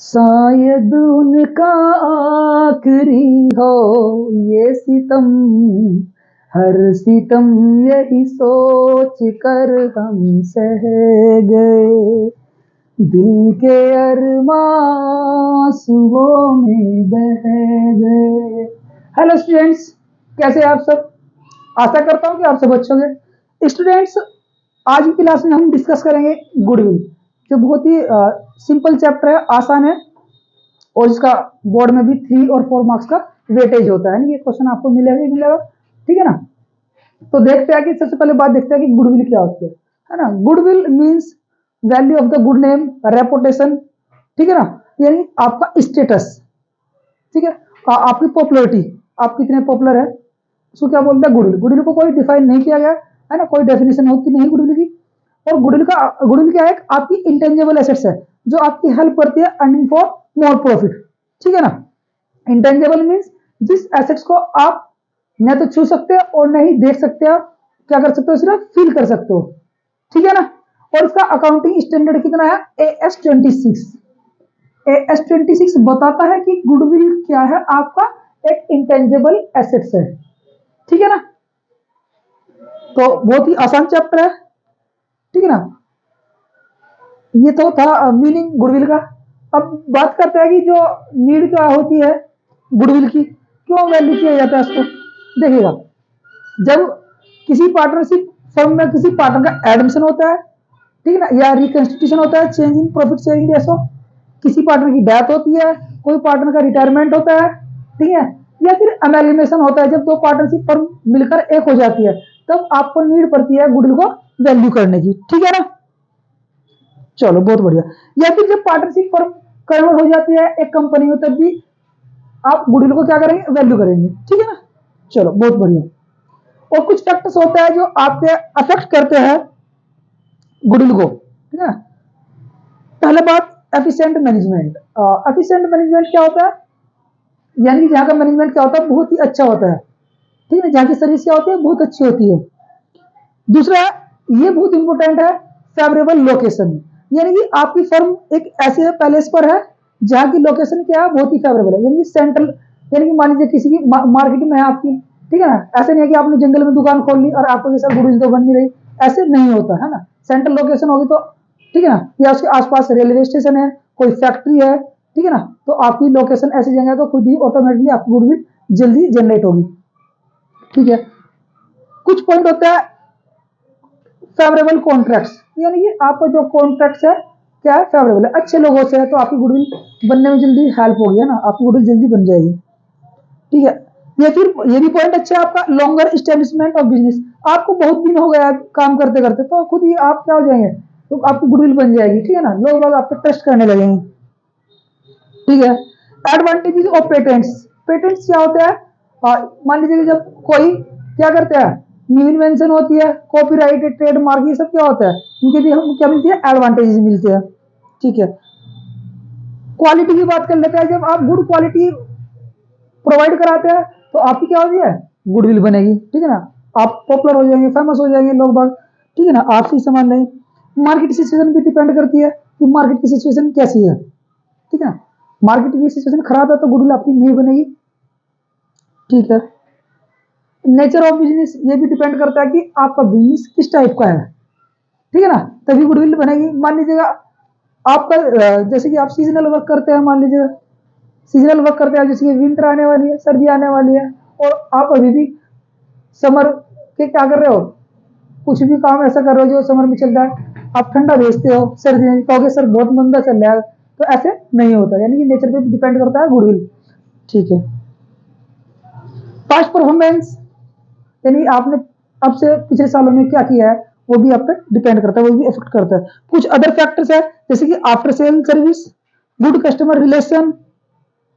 शायद उनका आखिरी हो ये सितम, हर सितम यही सोच कर हम सह गए, दिल के अरमां सुबह में बह गए। हेलो स्टूडेंट्स, कैसे आप सब? आशा करता हूँ कि आप सब अच्छे होंगे। स्टूडेंट्स, आज की क्लास में हम डिस्कस करेंगे गुडविल, जो बहुत ही सिंपल चैप्टर है, आसान है, और इसका बोर्ड में भी 3 और 4 मार्क्स का वेटेज होता है। ये क्वेश्चन आपको मिलेगा ही मिलेगा, ठीक है ना। तो देखते हैं कि सबसे पहले बात देखते हैं कि गुडविल क्या होती है ना। Goodwill means value of the good name, reputation, ठीक है ना, यानी आपका स्टेटस, ठीक है, आपकी पॉपुलरिटी, आप कितने पॉपुलर है, उसको क्या बोलते हैं गुडविल। गुडविल को कोई डिफाइन नहीं किया गया है ना, कोई डेफिनेशन होती नहीं गुडविल की। और गुडविल क्या है, आपकी इंटेंजिबल एसेट्स है जो आपकी हेल्प करती है अर्निंग फॉर मोर प्रॉफिट, ठीक है ना। इंटेंजिबल मीन्स जिस एसेट्स को आप न तो छू सकते हो और न ही देख सकते हो, क्या कर सकते हो, सिर्फ फील कर सकते हो, ठीक है ना। और इसका अकाउंटिंग स्टैंडर्ड कितना है, AS26। AS26 बताता है कि गुडविल क्या है, आपका एक इंटेंजिबल एसेट्स है, ठीक है ना। तो बहुत ही आसान चैप्टर है, ठीक है ना। ये तो था मीनिंग गुडविल का। अब बात करते हैं कि जो नीड क्या होती है गुडविल की, क्यों वैल्यू किया जाता है उसको। देखिएगा, जब किसी पार्टनरशिप फर्म में किसी पार्टनर का एडमिशन होता है, ठीक है ना, या रिकंस्टिट्यूशन होता है, change in profit sharing ratio, किसी पार्टनर की डेथ होती है, कोई पार्टनर का रिटायरमेंट होता है, ठीक है, या फिर अमेलगेमेशन होता है, जब 2 पार्टनरशिप फर्म मिलकर एक हो जाती है, तब आपको नीड पड़ती है गुडविल को वैल्यू करने की, ठीक है ना। चलो बहुत बढ़िया। या फिर जब पार्टनरशिप फर्म कन्वर्ट हो जाती है एक कंपनी में, तब भी आप गुडविल को क्या करेंगे, वैल्यू करेंगे, ठीक है ना। चलो बहुत बढ़िया। और कुछ फैक्टर्स होते हैं जो आपके अफेक्ट करते हैं गुडविल को, ठीक है। पहले बात, एफिशिएंट मैनेजमेंट। एफिशिएंट मैनेजमेंट क्या होता है, यानी जहां का मैनेजमेंट क्या होता है, बहुत ही अच्छा होता है, ठीक है, जहां की सर्विस क्या होती है, बहुत अच्छी होती है। दूसरा, ये बहुत इंपॉर्टेंट है, फेवरेबल लोकेशन, यानी कि आपकी फर्म एक ऐसे पैलेस पर है जहां की लोकेशन क्या है, बहुत ही फेवरेबल है, यानी कि सेंट्रल, यानी कि मान लीजिए किसी की मार्केट में है आपकी, ठीक है ना। ऐसे नहीं है कि आपने जंगल में दुकान खोल ली और आपको सर गुडविल तो बन नहीं रही, ऐसे नहीं होता है ना। सेंट्रल लोकेशन होगी तो, ठीक है ना, या उसके आसपास रेलवे स्टेशन है, कोई फैक्ट्री है, ठीक है ना, तो आपकी लोकेशन ऐसी जगह है तो खुद ही ऑटोमेटिकली आपकी गुडविल जल्दी जनरेट होगी, ठीक है। कुछ पॉइंट होता है फेवरेबल कॉन्ट्रैक्ट्स, यानी कि आपका जो कॉन्ट्रैक्ट है क्या है, फेवरेबल है, अच्छे लोगों से है, तो आपकी गुडविल बनने में जल्दी हेल्प होगी, है ना, आपकी गुडविल जल्दी बन जाएगी, ठीक है। ये फिर ये भी पॉइंट अच्छा है आपका, लॉन्गर स्टेब्लिशमेंट ऑफ बिजनेस, आपको बहुत दिन हो गया काम करते करते, तो खुद ही आप क्या हो जाएंगे, तो आपकी गुडविल बन जाएगी, ठीक है ना, लोग बाग आप पे ट्रस्ट करने लगेंगे, ठीक है। Advantages of patents. पेटेंट्स क्या होता है, मान लीजिए कि जब कोई क्या करता है, न्यू इन्वेंशन होती है, कॉपीराइट, ट्रेडमार्क, ये सब क्या होता है, इनके भी हम क्या मिलती है, एडवांटेजेस मिलते हैं, ठीक है। क्वालिटी की बात कर लेते हैं, जब आप गुड क्वालिटी प्रोवाइड कराते हैं तो आपकी क्या होती है, गुडविल बनेगी, ठीक है ना, आप पॉपुलर हो जाएंगे, फेमस हो जाएंगे लोग बाग, ठीक है ना, आपसे सामान लेंगे। मार्केट सिचुएशन भी डिपेंड करती है कि मार्केट की सिचुएशन कैसी है, ठीक है। मार्केट की सिचुएशन खराब है तो गुडविल आपकी नहीं बनेगी, ठीक है। नेचर ऑफ बिजनेस, ये भी डिपेंड करता है कि आपका बिजनेस किस टाइप का है, ठीक है ना, तभी गुडविल बनेगी। मान लीजिएगा आपका जैसे कि आप सीजनल वर्क करते हैं, मान लीजिए सीजनल वर्क करते हैं, जैसे कि विंटर आने वाली है, सर्दी आने वाली है, और आप अभी भी समर के क्या कर रहे हो, कुछ भी काम ऐसा कर रहे हो जो समर में चल रहा है, आप ठंडा भेजते हो, सर्दी में कहोगे सर बहुत मंदा चल रहा है, तो ऐसे नहीं होता, यानी कि नेचर पे डिपेंड करता है गुडविल, ठीक है। पास्ट परफॉर्मेंस, यानी आपने अब से पिछले सालों में क्या किया है, वो भी आप पे डिपेंड करता है, वो भी इफेक्ट करता है। कुछ अदर फैक्टर्स है, जैसे कि after sale service, good customer relation,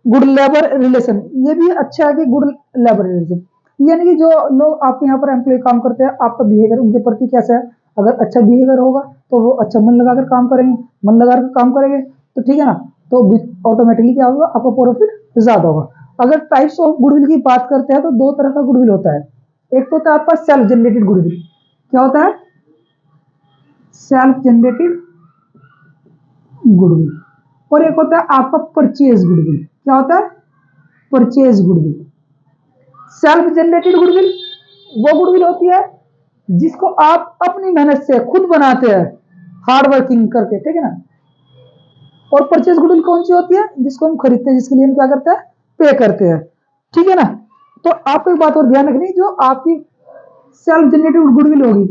good labour relation, ये भी अच्छा है कि गुड लेबर रिलेशन, यानी कि जो लोग आपके यहाँ पर एम्प्लॉय काम करते हैं, आपका बिहेवियर उनके प्रति कैसा है, अगर अच्छा बिहेवियर होगा तो वो अच्छा मन लगाकर काम करेंगे, मन लगाकर काम करेंगे तो ठीक है ना, तो ऑटोमेटिकली क्या होगा, आपका प्रॉफिट ज्यादा होगा। अगर टाइप्स ऑफ गुडविल की बात करते हैं तो 2 तरह का गुडविल होता है, एक तो होता है आपका सेल्फ जनरेटेड गुडविल, क्या होता है, सेल्फ जनरेटेड गुडविल, और एक होता है आपका परचेज गुडविल। क्या होता है? Purchase goodwill. Self generated goodwill वो गुडविल होती है जिसको आप अपनी मेहनत से खुद बनाते हैं, हार्ड वर्किंग करके, ठीक है ना। और परचेज गुडविल कौन सी होती है? जिसको हम खरीदते हैं, जिसके लिए हम क्या करते हैं? पे करते हैं, ठीक है ना। तो आपको एक बात और ध्यान रखनी, जो आपकी सेल्फ जनरेटेड गुडविल होगी,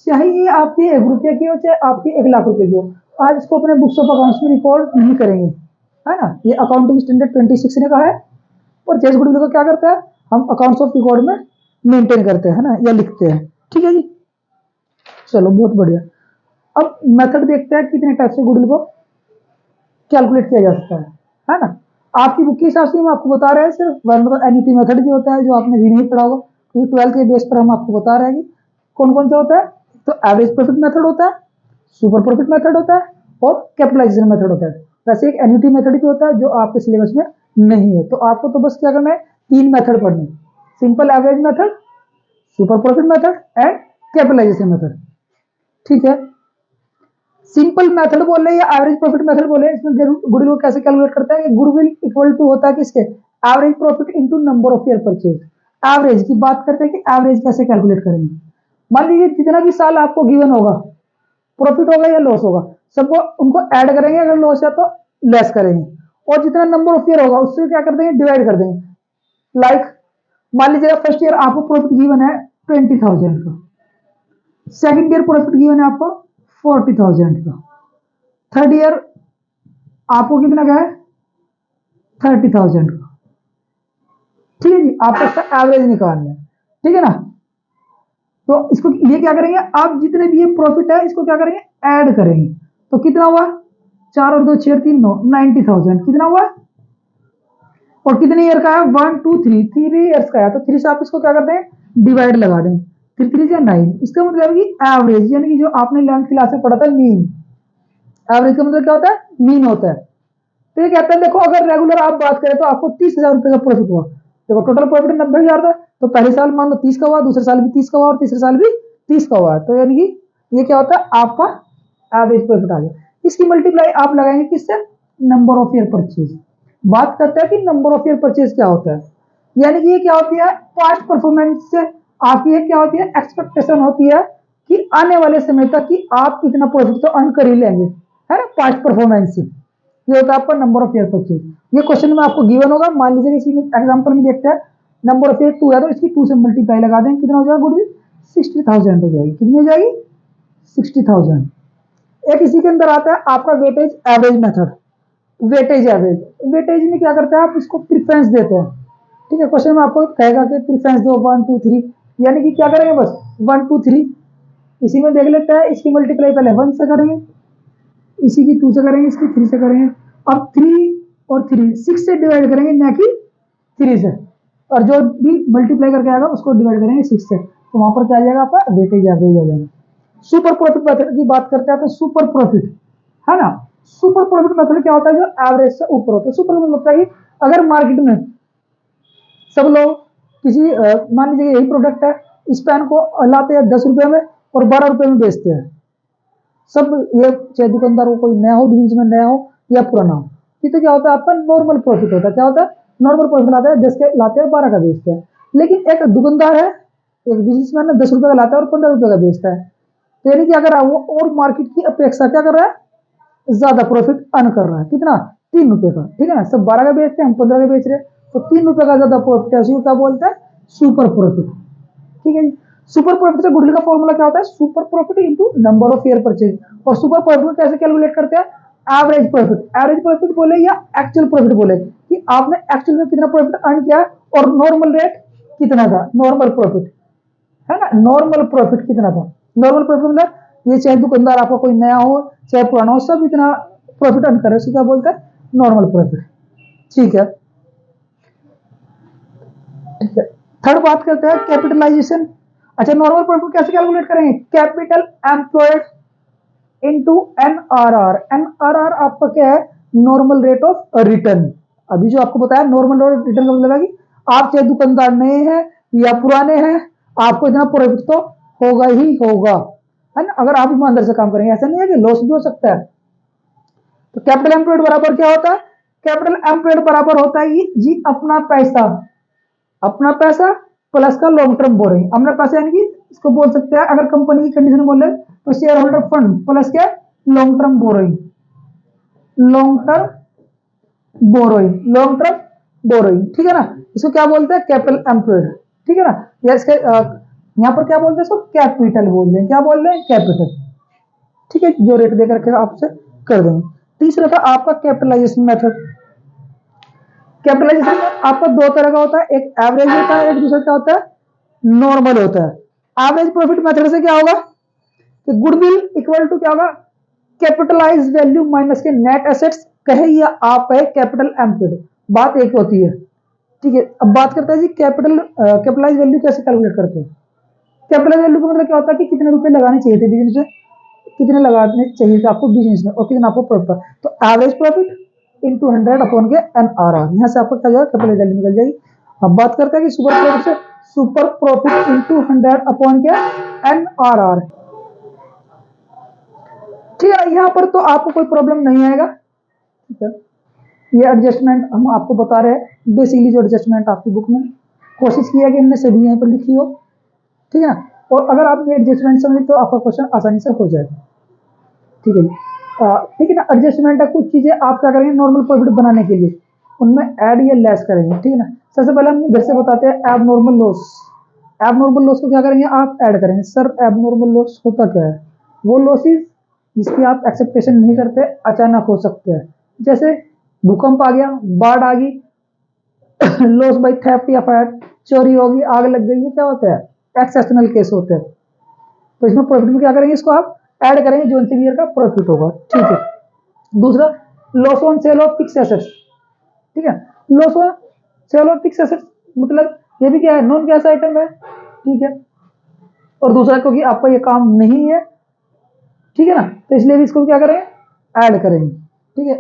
चाहे ये आपकी 1 रुपये की हो चाहे आपकी 1 लाख रुपए की हो, आज इसको अपने बुक्स ऑफ अकाउंट्स में रिकॉर्ड नहीं करेंगे, है ना। ये अकाउंटिंग स्टैंडर्ड 26 ने कहा है। परचेज गुडविल को क्या करता है? हम अकाउंट्स ऑफ रिकॉर्ड में मेंटेन करते हैं ना, या लिखते हैं, ठीक है जी। चलो बहुत बढ़िया। अब मेथड देखते हैं कितने टाइप से गुडविल को कैलकुलेट किया जा सकता है ना। आपकी बुक के हिसाब से हम आपको बता रहे हैं, सिर्फ मतलब एनईटी मेथड भी होता है जो आपने भी नहीं पढ़ा होगा, क्योंकि 12th के बेस पर हम आपको बता रहे हैं कि कौन कौन सा होता है। तो एवरेज प्रॉफिट मेथड होता है, सुपर प्रॉफिट मेथड होता है, और कैपिटलाइजेशन मेथड होता है। वैसे एक एन्युटी मेथड भी होता है जो आपके सिलेबस में नहीं है, तो आपको तो बस क्या करना है, 3 मेथड पढ़ने, simple average method, super profit method and capitalization method, ठीक है। सिंपल मेथड बोले या एवरेज प्रॉफिट मेथड बोले, इसमें गुडविल को कैसे कैलकुलेट करते हैं? गुडविल इक्वल टू होता है किसके? Average profit into number of year purchase. Average की बात करते हैं कि एवरेज कैसे कैलकुलेट करेंगे। मान लीजिए जितना भी साल आपको गिवन होगा, प्रॉफिट होगा या लॉस होगा, सबको उनको ऐड करेंगे, अगर लॉस है तो लेस करेंगे, और जितना नंबर ऑफ ईयर होगा उससे क्या कर देंगे? डिवाइड कर देंगे। लाइक मान लीजिए फर्स्ट ईयर आपको प्रॉफिट गिवन है 20,000 का, सेकंड ईयर प्रॉफिट गिवन है आपको 40,000 का, थर्ड ईयर आपको कितना का है? 30,000 का, ठीक है जी। आपको इसका एवरेज निकालना है, ठीक है ना। तो इसको ये क्या करेंगे, आप जितने भी ये प्रॉफिट है इसको क्या करेंगे? ऐड करेंगे। तो कितना हुआ? 4 और 2 6 3 9, 90,000 कितना हुआ? और कितने ईयर का है? 1 2 3, 3 ईयर्स का है, तो 3 से आप इसको क्या करते हैं? डिवाइड लगा दें, 3 3 से 9। इसका मतलब कि एवरेज, यानी कि जो आपने 11th क्लास में पढ़ा था मीन, एवरेज का मतलब क्या होता है? मीन होता है। तो ये कहते हैं देखो, अगर रेगुलर आप बात करें तो आपको 30,000 रुपए का प्रॉफिट हुआ, देखो टोटल प्रॉफिट 90,000 था, तो पहले साल मान लो 30 का हुआ, दूसरे साल भी 30 का हुआ, और तीसरे साल भी 30 का हुआ, तो यानी कि ये क्या होता है? आपका एवरेज प्रॉफिट आ गया। इसकी मल्टीप्लाई आप लगाएंगे किससे? Number of year purchase. बात करते हैं कि नंबर ऑफ ईयर परचेज क्या होता है, यानी कि ये क्या होती है? पास्ट परफॉर्मेंस से आपकी क्या होती है? एक्सपेक्टेशन होती है कि आने वाले समय तक कि आप इतना प्रॉफिट तो अर्न कर ही लेंगे, है ना, पास्ट परफॉर्मेंस से। ये होता है आपका नंबर ऑफ ईयर परचेज। ये क्वेश्चन में आपको गिवन होगा, मान लीजिए इसी एग्जांपल में देखते हैं, नंबर ऑफ ईयर 2 है तो इसकी 2 से मल्टीप्लाई लगा दें, कितना हो जाएगा गुडविल? 60,000 हो जाएगी। कितनी हो जाएगी? 60,000। एक इसी के अंदर आता है आपका weightage average method. Weightage average, weightage में क्या करते हैं आप? इसको प्रिफरेंस देते हैं, ठीक है। क्वेश्चन में आपको कहेगा कि प्रिफरेंस दो 1 2 3, यानी कि क्या करेंगे? बस 1 2 3 इसी में देख लेते हैं। इसकी मल्टीप्लाई पहले 1 से करेंगे, इसी की 2 से करेंगे, इसकी 3 से करेंगे। अब 3 और 3 6 से डिवाइड करेंगे, ना कि 3 से, और जो भी मल्टीप्लाई करके आएगा उसको डिवाइड करेंगे 6 से, तो वहां पर क्या आ जाएगा? आपका वेटेज एवरेज आ जाएगा। सुपर प्रॉफिट मेथड की बात करते हैं तो सुपर प्रॉफिट, है ना। सुपर प्रॉफिट मेथड क्या होता है? जो एवरेज से ऊपर होता है। सुपर मतलब होता है कि अगर मार्केट में सब लोग किसी मान लीजिए यही प्रोडक्ट है, इस पेन को लाते हैं 10 रुपए में और 12 रुपए में बेचते हैं सब, ये चाहे दुकानदार को कोई नया हो, बिजनेस में नया हो या पुराना हो, तो क्या होता है? आपका नॉर्मल प्रॉफिट होता है। क्या होता है? नॉर्मल प्रॉफिट लाता है, 10 के लाते हैं 12 का बेचते हैं। लेकिन एक दुकानदार है, एक बिजनेसमैन है, 10 रुपए का लाता है और 15 रुपए का बेचता है, तो यानी कि अगर वो और मार्केट की अपेक्षा क्या कर रहा है? ज्यादा प्रॉफिट अर्न कर रहा है। कितना? 3 रुपए का, ठीक है ना। सब 12 का बेचते हैं, हम 15 का बेच रहे हैं, तो 3 रुपए का ज्यादा प्रॉफिट है, उसी को क्या बोलते हैं? सुपर प्रॉफिट, ठीक है जी। सुपर प्रॉफिट से गुडविल का फॉर्मूला क्या होता है? Super profit into number of year purchase. और सुपर प्रॉफिट कैसे कैलकुलेट करते हैं? एवरेज प्रॉफिट, एवरेज प्रॉफिट बोले या एक्चुअल प्रॉफिट बोले, कि आपने एक्चुअल में कितना प्रॉफिट अर्न किया और नॉर्मल रेट कितना था, नॉर्मल प्रॉफिट, है ना। नॉर्मल प्रॉफिट कितना था? नॉर्मल प्रॉफिट मतलब ये चाहे दुकानदार आपका कोई नया हो चाहे पुराना हो, सब इतना प्रॉफिट अर्न करे, क्या बोलते हैं? नॉर्मल प्रॉफिट, ठीक है। ठीक है, थर्ड बात करते हैं कैपिटलाइजेशन। अच्छा, नॉर्मल प्रॉफिट कैसे कैलकुलेट करेंगे? Capital employed into NRR. NRR आपका क्या है? Normal rate of return. अभी जो आपको बताया नॉर्मल रेट ऑफ रिटर्न का मतलब है कि आप चाहे दुकानदार नए हैं या पुराने हैं, आपको इतना प्रॉफिट तो होगा ही होगा, है ना, अगर आप ईमानदार से काम करेंगे। ऐसा नहीं है कि लॉस भी हो सकता है। तो कैपिटल एम्प्लॉयड बराबर क्या होता है? कैपिटल एम्प्लॉयड बराबर होता है ये जी अपना पैसा प्लस का लॉन्ग टर्म बोरिंग। अपना पैसा यानी कि इसको बोल सकते हैं, अगर कंपनी की कंडीशन बोले तो शेयर होल्डर फंड प्लस क्या? Long term borrowing, long term borrowing, ठीक है ना। इसको क्या बोलते हैं? कैपिटल एम्प्लॉयड, ठीक है ना। या इसके यहाँ पर क्या बोलते हैं इसको? कैपिटल बोल रहे हैं। क्या बोल रहे हैं? कैपिटल, ठीक है। जो रेट देकर के आपसे कर देंगे। तीसरा था आपका कैपिटलाइजेशन मेथड। कैपिटलाइजेशन आपका दो तरह का होता है, एक एवरेज होता है, एक दूसरा क्या होता है? नॉर्मल होता है। एवरेज प्रॉफिट मेथड से क्या होगा कि गुडविल इक्वल टू क्या होगा? कैपिटलाइज वैल्यू माइनस के नेट एसेट्स, कहे या आप कहे कैपिटल एम्प्लॉयड, बात एक होती है, ठीक है। अब बात करते हैं जी कैपिटलाइज वैल्यू कैसे कैलकुलेट करते हैं। कैपिटलाइज वैल्यू का मतलब क्या होता है कि कितने रुपए लगाने चाहिए थे बिजनेस में, कितने लगाने चाहिए थे आपको बिजनेस में, और कितना आपको प्रॉफिट। तो एवरेज प्रॉफिट इंटू 100 अपॉन के NRR, यहाँ से आपको क्या जाएगा? कैपिटलाइज वैल्यू निकल जाएगी। अब बात करते हैं कि सुपर प्रॉफिट इंटू 100 अपॉन के NRR, ठीक है। यहाँ पर तो आपको कोई प्रॉब्लम नहीं आएगा, ठीक है। ये एडजस्टमेंट हम आपको बता रहे हैं बेसिकली, जो एडजस्टमेंट आपकी बुक में कोशिश किया कि हमने सभी यहाँ पर लिखी हो, ठीक है। और अगर आप ये एडजस्टमेंट समझे तो आपका क्वेश्चन आसानी से हो जाएगा, ठीक है। ठीक है ना। एडजस्टमेंट है, कुछ चीजें आप क्या करेंगे नॉर्मल प्रॉफिट बनाने के लिए उनमें ऐड या लेस करेंगे, ठीक है ना। सबसे पहले हम इधर से बताते हैं एबनॉर्मल लॉस। एबनॉर्मल लॉस को क्या करेंगे? आप ऐड करेंगे। सर एबनॉर्मल लॉस होता क्या है? वो लॉसेस जिसकी आप एक्सेप्टेशन नहीं करते, अचानक हो सकते हैं, जैसे भूकंप आ गया, बाढ़ आ गई, लॉस बाई थेफ्ट या फायर, चोरी होगी, आग लग गई, ये क्या होता है? एक्सेप्शनल केस होते हैं। तो इसमें प्रॉफिट में क्या करेंगे? इसको आप ऐड करेंगे जो इसी ईयर का प्रॉफिट होगा, ठीक है। दूसरा loss on sale of fix assets, ठीक है। Loss on sale of fix assets मतलब ये भी क्या है? नॉन कैश आइटम है, ठीक है। और दूसरा क्योंकि आपका ये काम नहीं है, ठीक है ना, तो इसलिए भी इसको क्या करेंगे? ऐड करेंगे, ठीक है।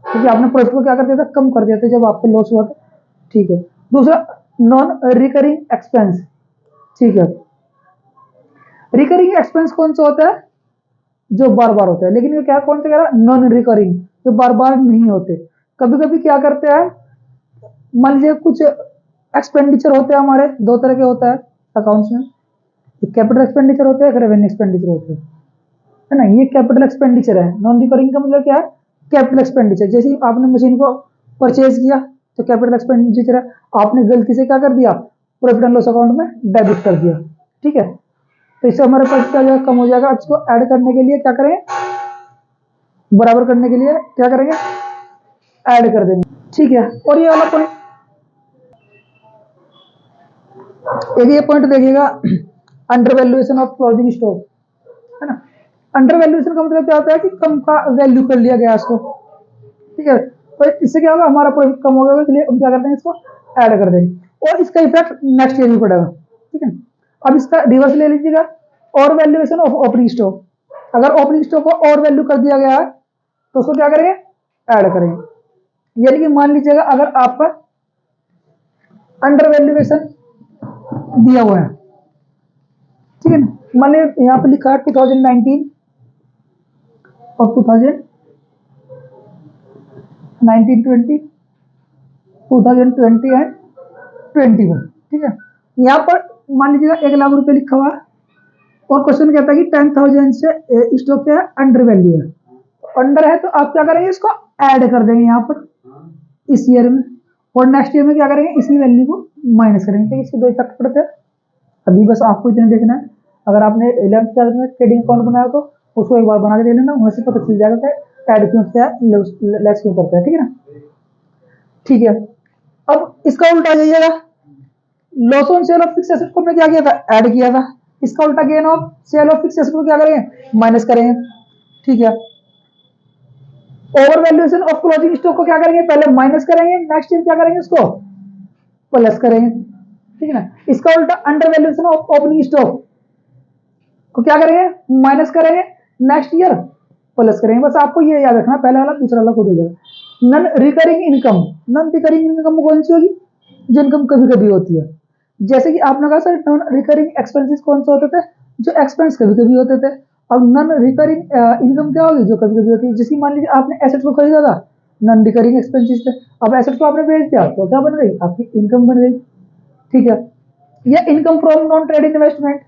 क्योंकि आपने प्रॉफिट को क्या कर दिया था? कम कर दिया था जब आपको लॉस हुआ था, ठीक है। दूसरा नॉन रिकरिंग एक्सपेंस, ठीक है। रिकरिंग एक्सपेंस कौन सा होता है? जो बार बार होता है, लेकिन ये क्या कौन सा कह रहा है? नॉन रिकरिंग, जो बार बार नहीं होते। कभी कभी क्या करते हैं, मान लीजिए कुछ एक्सपेंडिचर होते हैं हमारे, दो तरह के होता है अकाउंट्स में, कैपिटल एक्सपेंडिचर होते हैं, रेवेन्यू एक्सपेंडिचर होते हैं, है ना। ये कैपिटल एक्सपेंडिचर है। नॉन रिकरिंग का मतलब क्या है? Capital expenditure. जैसे आपने मशीन को परचेज किया तो कैपिटल एक्सपेंडिचर है, आपने गलती से क्या कर दिया? प्रॉफिट एंड लॉस अकाउंट में डेबिट कर दिया, ठीक है। तो इससे हमारे पास क्या जाएगा? कम हो जाएगा। इसको ऐड करने के लिए क्या करें? बराबर करने के लिए क्या करेंगे? ऐड कर देंगे, ठीक है। और ये वाला पॉइंट, एक ये पॉइंट देखिएगा, under valuation of closing stock, है ना। अंडर वैल्यूएशन का मतलब क्या होता है कि कम का वैल्यू कर लिया गया इसको, ठीक है। तो इससे क्या होगा? हमारा प्रॉफिट कम हो गया, इसलिए हम क्या करते हैं? इसको ऐड कर देंगे और इसका इफेक्ट नेक्स्ट ईयर में पड़ेगा, ठीक है। अब इसका रिवर्स ले लीजिएगा, और वैल्यूएशन ऑफ ओपनिंग स्टॉक। अगर ओपनिंग स्टॉक को और वैल्यू कर दिया गया है तो उसको क्या करेंगे? ऐड करेंगे। यानी कि मान लीजिएगा अगर आपका अंडर वैल्यूएशन दिया हुआ है, ठीक है ना, मान लीजिए यहाँ पे लिखा है 2019 और 2020 एंड 21, ठीक है। यहाँ पर मान लीजिएगा 1 लाख रुपए लिखा हुआ है और क्वेश्चन कहता है कि 10,000 से स्टॉक क्या है? अंडर वैल्यू है। अंडर है तो आप क्या करेंगे? इसको ऐड कर देंगे यहाँ पर इस ईयर में, और नेक्स्ट ईयर में क्या करेंगे? इसी वैल्यू को माइनस करेंगे, तो इसके दो इफेक्ट पड़ते हैं। अभी बस आपको इतना देखना है, अगर आपने 11th क्लास में ट्रेडिंग अकाउंट बनाया तो उसको एक बार बना के दे लेना, वहां से पता चल जाएगा कि ऐड क्यों किया है, लेस क्यों करता है, ठीक है ना। ठीक है, अब इसका उल्टा जाइएगा, loss on sale of fix asset को हमने क्या किया था? ऐड किया था। इसका उल्टा gain of sale of fix asset को क्या करेंगे? माइनस करेंगे, ठीक है। Over valuation of closing stock को क्या करेंगे? पहले माइनस करेंगे, नेक्स्ट ईयर क्या करेंगे? उसको प्लस करेंगे, ठीक है ना। इसका उल्टा under valuation of opening stock को क्या करेंगे? माइनस करेंगे, नेक्स्ट ईयर प्लस करेंगे। बस आपको ये याद रखना, पहला वाला दूसरा वाला खुद हो जाएगा। Non recurring income, non recurring income कौन सी होगी? जो इनकम कभी कभी होती है, जैसे कि आपने कहा सर नॉन रिकरिंग एक्सपेंसेस कौन से होते थे? जो एक्सपेंस कभी कभी होते थे। अब नॉन रिकरिंग इनकम क्या होगी, जो कभी कभी होती है, जैसे मान लीजिए आपने एसेट को खरीदा था, नॉन रिकरिंग एक्सपेंसेस थे, अब एसेट को आपने बेच दिया तो क्या बन गई, आपकी इनकम बन गई। ठीक है। या income from non trade investment,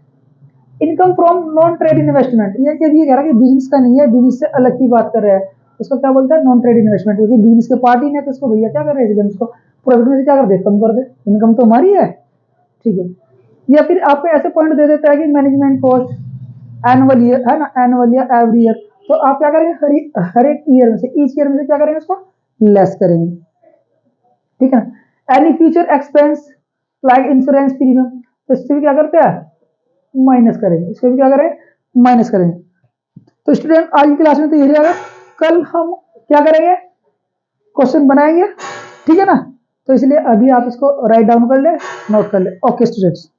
income from non trade investment, ये क्या, ये कह रहा है कि बिजनेस का नहीं है, बिजनेस से अलग की बात कर रहा है, उसको क्या बोलता है, नॉन ट्रेड इन्वेस्टमेंट, क्योंकि बिजनेस के पार्टी ने तो इसको भैया क्या कर रहे हैं, इसको प्रॉफिट में से क्या कर दे, कम कर दे, इनकम तो हमारी है। ठीक है। या फिर आपको ऐसे पॉइंट दे देता है कि मैनेजमेंट कॉस्ट एनुअल ईयर है ना, एनुअल या एवरी ईयर, तो आप क्या करेंगे, हर एक ईयर में से, ईच ईयर में से क्या करेंगे, उसको लेस करेंगे। ठीक है। Any future expense like insurance premium, तो इससे भी क्या करते हैं, माइनस करेंगे, इसको भी क्या करें, माइनस करेंगे। तो स्टूडेंट आज की क्लास में तो यही रहेगा, कल हम क्या करेंगे, क्वेश्चन बनाएंगे। ठीक है ना, तो इसलिए अभी आप इसको राइट डाउन कर ले, नोट कर ले। Okay students.